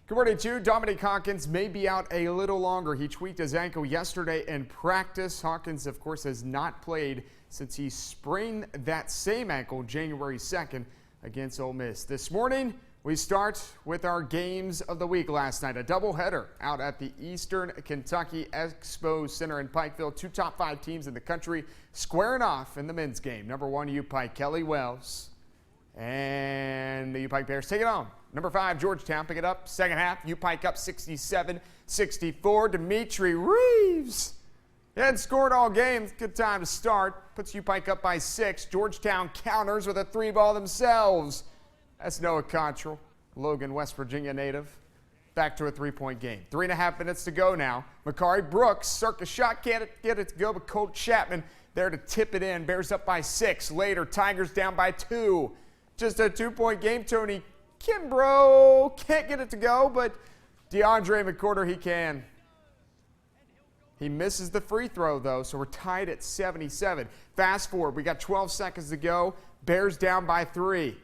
Good morning to you. Dominique Hawkins may be out a little longer. He tweaked his ankle yesterday in practice. Hawkins, of course, has not played since he sprained that same ankle January 2nd against Ole Miss. This morning, we start with our games of the week last night. A doubleheader out at the Eastern Kentucky Expo Center in Pikeville. Two top 5 teams in the country squaring off in the men's game. Number 1, U-Pike, Kelly Wells. And the U-Pike Bears take it on. Number 5, Georgetown, pick it up. Second half, U-Pike up 67-64. Dimitri Reeves hadn't scored all game. Good time to start. Puts U-Pike up by 6. Georgetown counters with a 3-ball themselves. That's Noah Cottrell, Logan, West Virginia native. Back to a 3-point game. 3.5 minutes to go now. Makari Brooks, circus shot, can't get it to go, but Colt Chapman there to tip it in. Bears up by 6. Later, Tigers down by 2. Just a 2-point game. Tony Kimbrough can't get it to go, but DeAndre McCorder, he can. He misses the free throw, though, so we're tied at 77. Fast forward, we got 12 seconds to go. Bears down by 3.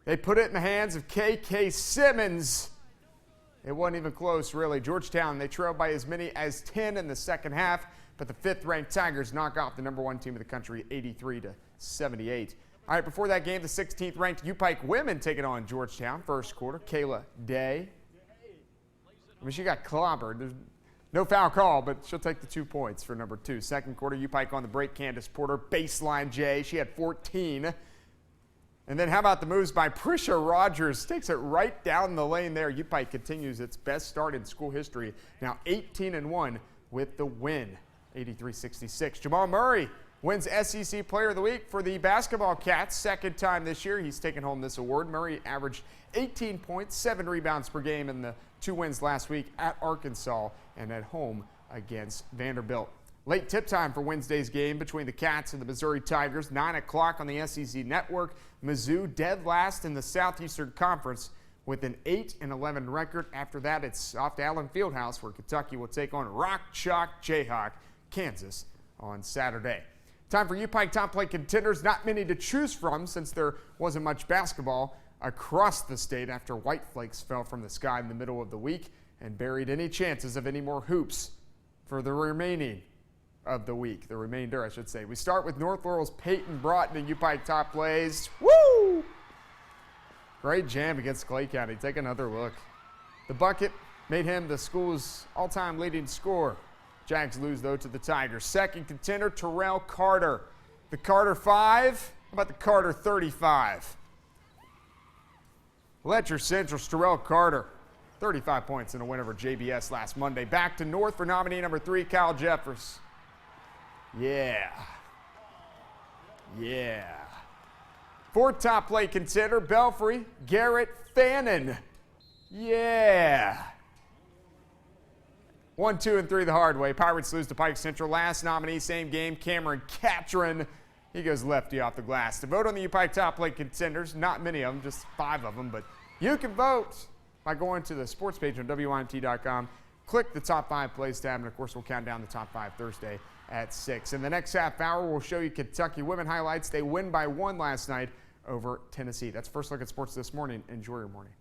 They put it in the hands of K.K. Simmons. It wasn't even close, really. Georgetown, they trailed by as many as 10 in the second half, but the 5th-ranked Tigers knock off the number 1 team of the country, 83-78. All right, before that game, the 16th-ranked U-Pike women take it on Georgetown. First quarter, Kayla Day. I mean, she got clobbered. There's no foul call, but she'll take the 2 points for number 2. Second quarter, U-Pike on the break. Candace Porter, baseline J. She had 14. And then how about the moves by Prisha Rogers? Takes it right down the lane there. U-Pike continues its best start in school history. Now 18-1 with the win, 83-66. Jamal Murray wins SEC Player of the Week for the basketball Cats. Second time this year he's taken home this award. Murray averaged 18 points, 7 rebounds per game in the 2 wins last week at Arkansas and at home against Vanderbilt. Late tip time for Wednesday's game between the Cats and the Missouri Tigers. 9 o'clock on the SEC Network. Mizzou dead last in the Southeastern Conference with an 8-11 record. After that, it's off to Allen Fieldhouse where Kentucky will take on Rock Chalk Jayhawk, Kansas on Saturday. Time for U-Pike top play contenders. Not many to choose from since there wasn't much basketball across the state after white flakes fell from the sky in the middle of the week and buried any chances of any more hoops for the remaining of the week. The remainder, I should say. We start with North Laurel's Peyton Broughton and U-Pike top plays. Woo! Great jam against Clay County. Take another look. The bucket made him the school's all-time leading scorer. Jags lose, though, to the Tigers. Second contender, Terrell Carter. The Carter 5. How about the Carter 35? Letcher Central's Terrell Carter. 35 points in a win over JBS last Monday. Back to North for nominee number 3, Kyle Jeffers. Yeah. Yeah. Fourth top play contender, Belfry, Garrett Fannin. Yeah. 1, 2, and 3 the hard way. Pirates lose to Pike Central. Last nominee, same game, Cameron Catron. He goes lefty off the glass. To vote on the U-Pike top play contenders, not many of them, just 5 of them, but you can vote by going to the sports page on WYMT.com. Click the top 5 plays tab, and of course we'll count down the top 5 Thursday at 6. In the next half hour, we'll show you Kentucky women highlights. They win by 1 last night over Tennessee. That's First Look at Sports this morning. Enjoy your morning.